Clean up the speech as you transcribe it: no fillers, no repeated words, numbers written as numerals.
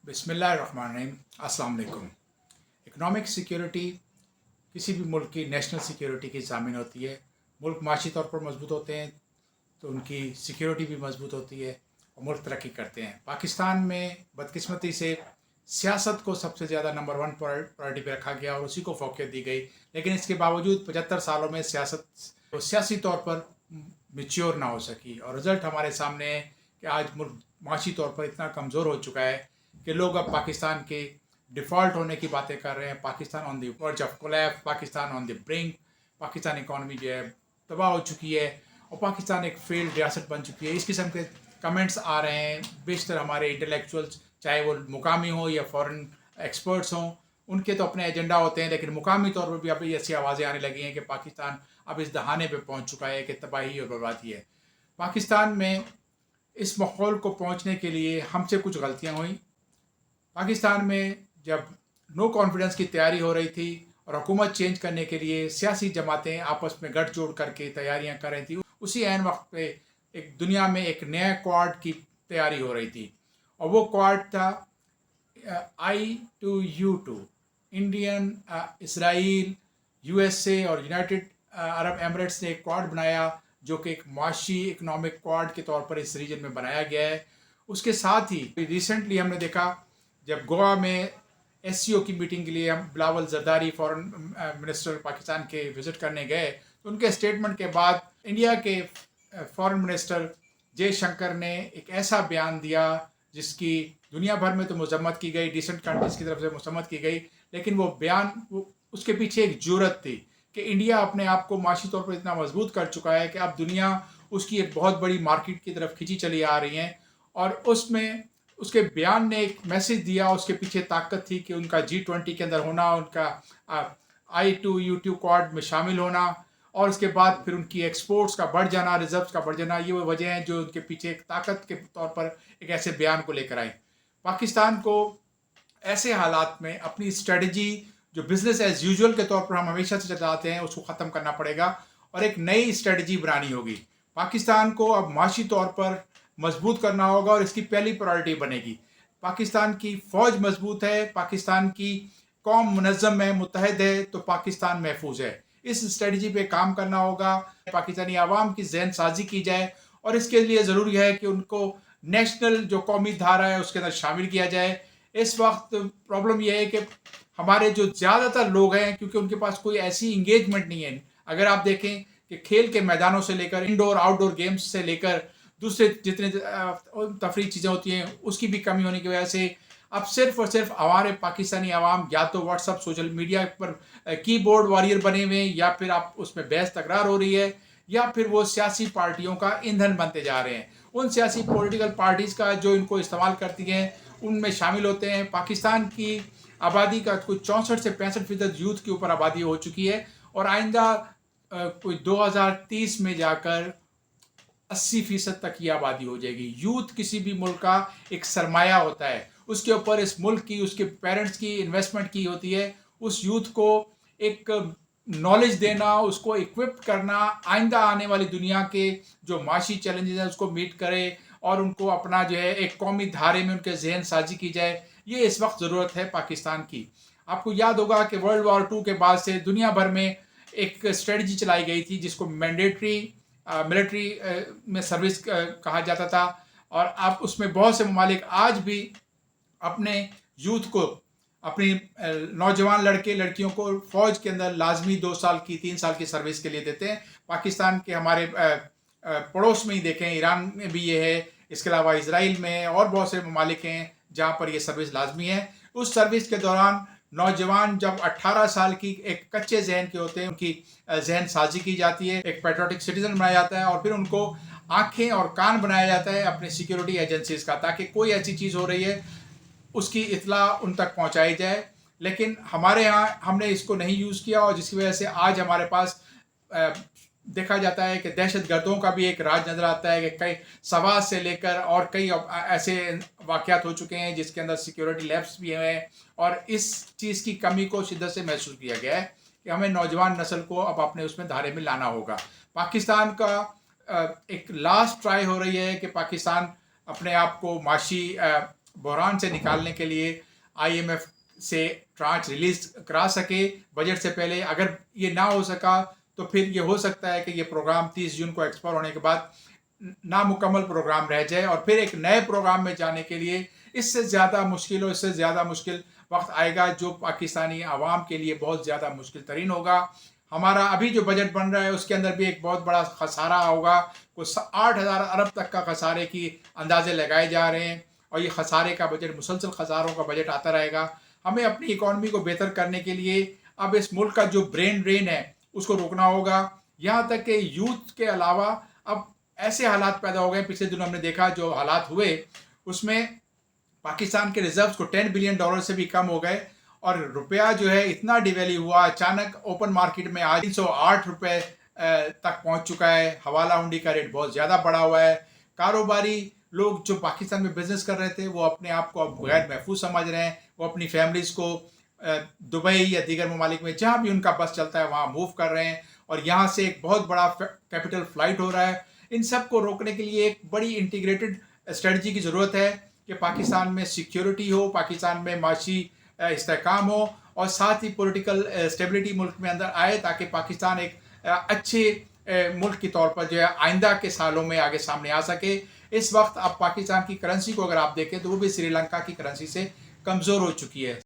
बिस्मिल्लाहिर्रहमानिर्रहीम। अस्सलाम वालेकुम। इकनॉमिक सिक्योरिटी किसी भी मुल्क की नेशनल सिक्योरिटी की ज़ामिन होती है। मुल्क माशी तौर पर मजबूत होते हैं तो उनकी सिक्योरिटी भी मजबूत होती है और मुल्क तरक्की करते हैं। पाकिस्तान में बदकिस्मती से सियासत को सबसे ज़्यादा नंबर वन प्रायोरिटी पे रखा गया और उसी को फोकियत दी गई, लेकिन इसके बावजूद 75 सालों में सियासत सियासी तौर पर मिच्योर ना हो सकी और रिज़ल्ट हमारे सामने है कि आज मुल्क माशी तौर पर इतना कमज़ोर हो चुका है कि लोग अब पाकिस्तान के डिफ़ॉल्ट होने की बातें कर रहे हैं। Pakistan on the verge of collapse, Pakistan on the brink, Pakistan economy जो है तबाह हो चुकी है और पाकिस्तान एक फेल्ड रियासत बन चुकी है। इस किस्म के कमेंट्स आ रहे हैं बेशतर हमारे इंटेलेक्चुअल्स, चाहे वो मुकामी हों या फॉरेन एक्सपर्ट्स हों, उनके तो अपने एजेंडा होते हैं, लेकिन मुकामी तौर पर भी अब ऐसी आवाज़ें आने लगी हैं कि पाकिस्तान अब इस दहाने पे पहुंच चुका है कि तबाही और बर्बादी है। पाकिस्तान में इस माहौल को पहुंचने के लिए हमसे कुछ गलतियां हुई। पाकिस्तान में जब नो कॉन्फिडेंस की तैयारी हो रही थी और हुकूमत चेंज करने के लिए सियासी जमातें आपस में गठजोड़ करके तैयारियां कर रही थी, उसी ऐन वक्त पे एक दुनिया में एक नया क्वाड की तैयारी हो रही थी और वो क्वाड था I2U2। इंडियन, इसराइल, USA और यूनाइटेड अरब एमिरेट्स ने एक क्वाड बनाया जो कि एक माशी इकनॉमिक क्वाड के तौर पर इस रीजन में बनाया गया है। उसके साथ ही रिसेंटली हमने देखा जब गोवा में SCO की मीटिंग के लिए हम बिलावल जरदारी फॉरेन मिनिस्टर पाकिस्तान के विज़िट करने गए, तो उनके स्टेटमेंट के बाद इंडिया के फॉरेन मिनिस्टर जयशंकर ने एक ऐसा बयान दिया जिसकी दुनिया भर में तो मजम्मत की गई, डिसेंट कंट्रीज़ की तरफ से मजम्मत की गई, लेकिन वो बयान उसके पीछे एक जुर्रत थी कि इंडिया अपने आप को माशी तौर पर इतना मजबूत कर चुका है कि अब दुनिया उसकी एक बहुत बड़ी मार्केट की तरफ खिंची चली आ रही है और उसमें उसके बयान ने एक मैसेज दिया। उसके पीछे ताकत थी कि उनका G20 के अंदर होना, उनका I2U2 क्वाड में शामिल होना और उसके बाद फिर उनकी एक्सपोर्ट्स का बढ़ जाना, रिजर्व्स का बढ़ जाना, ये वो वजह हैं जो उनके पीछे एक ताकत के तौर पर एक ऐसे बयान को लेकर आए। पाकिस्तान को ऐसे हालात में अपनी स्ट्रेटजी जो बिजनेस एज यूजुअल के तौर पर हम हमेशा से चलाते हैं उसको ख़त्म करना पड़ेगा और एक नई स्ट्रेटजी बनानी होगी। पाकिस्तान को अब माशी तौर पर मजबूत करना होगा और इसकी पहली प्रायोरिटी बनेगी। पाकिस्तान की फ़ौज मजबूत है, पाकिस्तान की कौम मुनज़्ज़म है, मुत्तहद है, तो पाकिस्तान महफूज है। इस स्ट्रेटजी पे काम करना होगा, पाकिस्तानी आवाम की जहन साजी की जाए और इसके लिए ज़रूरी है कि उनको नेशनल जो कौमी धारा है उसके अंदर शामिल किया जाए। इस वक्त प्रॉब्लम यह है कि हमारे जो ज़्यादातर लोग हैं, क्योंकि उनके पास कोई ऐसी इंगेजमेंट नहीं है। अगर आप देखें कि खेल के मैदानों से लेकर इंडोर आउटडोर गेम्स से लेकर दूसरे जितने तफरी चीज़ें होती हैं उसकी भी कमी होने की वजह से अब सिर्फ और सिर्फ हमारे पाकिस्तानी आवाम या तो व्हाट्सअप सोशल मीडिया पर कीबोर्ड वॉरियर बने हुए हैं या फिर आप उसमें बहस तकरार हो रही है या फिर वो सियासी पार्टियों का ईंधन बनते जा रहे हैं। उन सियासी पॉलिटिकल पार्टीज़ का जो इनको इस्तेमाल करती हैं उनमें शामिल होते हैं। पाकिस्तान की आबादी का कोई 64 से 65% यूथ के ऊपर आबादी हो चुकी है और आइंदा कोई 2030 में जाकर 80% तक की आबादी हो जाएगी। यूथ किसी भी मुल्क का एक सरमाया होता है, उसके ऊपर इस मुल्क की, उसके पेरेंट्स की इन्वेस्टमेंट की होती है। उस यूथ को एक नॉलेज देना, उसको इक्विप करना, आइंदा आने वाली दुनिया के जो माशी चैलेंजेस हैं उसको मीट करे और उनको अपना जो है एक कौमी धारे में उनके जहन साजी की जाए, ये इस वक्त ज़रूरत है पाकिस्तान की। आपको याद होगा कि वर्ल्ड वॉर 2 के बाद से दुनिया भर में एक स्ट्रेटजी चलाई गई थी जिसको मैंडेटरी मिलिट्री में सर्विस कहा जाता था और आप उसमें बहुत से ममालिक आज भी अपने यूथ को, अपनी नौजवान लड़के लड़कियों को फ़ौज के अंदर लाजमी 2 साल की 3 साल की सर्विस के लिए देते हैं। पाकिस्तान के हमारे पड़ोस में ही देखें, ईरान में भी ये है, इसके अलावा इसराइल में और बहुत से ममालिक हैं जहाँ पर ये सर्विस लाजमी है। उस सर्विस के दौरान नौजवान जब 18 साल की एक कच्चे जहन के होते हैं उनकी जहन साजी की जाती है, एक पैट्रियोटिक सिटीजन बनाया जाता है और फिर उनको आंखें और कान बनाया जाता है अपने सिक्योरिटी एजेंसीज का, ताकि कोई ऐसी चीज़ हो रही है उसकी इत्ला उन तक पहुंचाई जाए। लेकिन हमारे यहाँ हमने इसको नहीं यूज़ किया और जिसकी वजह से आज हमारे पास देखा जाता है कि दहशत गर्दों का भी एक राज नज़र आता है कि कई सवास से लेकर और कई ऐसे वाक़यात हो चुके हैं जिसके अंदर सिक्योरिटी लैब्स भी हैं और इस चीज़ की कमी को शिद्दत से महसूस किया गया है कि हमें नौजवान नस्ल को अब अपने उसमें धारे में लाना होगा। पाकिस्तान का एक लास्ट ट्राई हो रही है कि पाकिस्तान अपने आप को माशी बहरान से निकालने के लिए IMF से ट्रांच रिलीज करा सके बजट से पहले। अगर ये ना हो सका तो फिर ये हो सकता है कि ये प्रोग्राम 30 जून को एक्सपायर होने के बाद नामुकम्मल प्रोग्राम रह जाए और फिर एक नए प्रोग्राम में जाने के लिए इससे ज़्यादा मुश्किल हो, इससे ज़्यादा मुश्किल वक्त आएगा जो पाकिस्तानी आवाम के लिए बहुत ज़्यादा मुश्किल तरीन होगा। हमारा अभी जो बजट बन रहा है उसके अंदर भी एक बहुत बड़ा खसारा होगा, कुछ 8,000 अरब तक का खसारे की अंदाजे लगाए जा रहे हैं और ये खसारे का बजट, मुसलसल खसारों का बजट आता रहेगा। हमें अपनी इकॉनमी को बेहतर करने के लिए अब इस मुल्क का जो ब्रेन ड्रेन है उसको रोकना होगा। यहाँ तक कि यूथ के अलावा अब ऐसे हालात पैदा हो गए, पिछले दिनों हमने देखा जो हालात हुए उसमें पाकिस्तान के रिजर्व्स को $10 बिलियन से भी कम हो गए और रुपया जो है इतना डिवैल्यू हुआ, अचानक ओपन मार्केट में आज 308 रुपये तक पहुंच चुका है। हवाला हुंडी का रेट बहुत ज़्यादा बढ़ा हुआ है। कारोबारी लोग जो पाकिस्तान में बिजनेस कर रहे थे वो अपने आप को अब गैर महफूज समझ रहे हैं। वो अपनी फैमिलीज़ को दुबई या दीगर ममालिक में जहाँ भी उनका बस चलता है वहाँ मूव कर रहे हैं और यहाँ से एक बहुत बड़ा कैपिटल फ्लाइट हो रहा है। इन सब को रोकने के लिए एक बड़ी इंटीग्रेटेड स्ट्रेटजी की ज़रूरत है कि पाकिस्तान में सिक्योरिटी हो, पाकिस्तान में माशी इस्तेहकाम हो और साथ ही पॉलिटिकल स्टेबिलिटी मुल्क में अंदर आए ताकि पाकिस्तान एक अच्छे मुल्क के तौर पर जो है आइंदा के सालों में आगे सामने आ सके। इस वक्त अब पाकिस्तान की करेंसी को अगर आप देखें तो वो भी श्रीलंका की करेंसी से कमज़ोर हो चुकी है।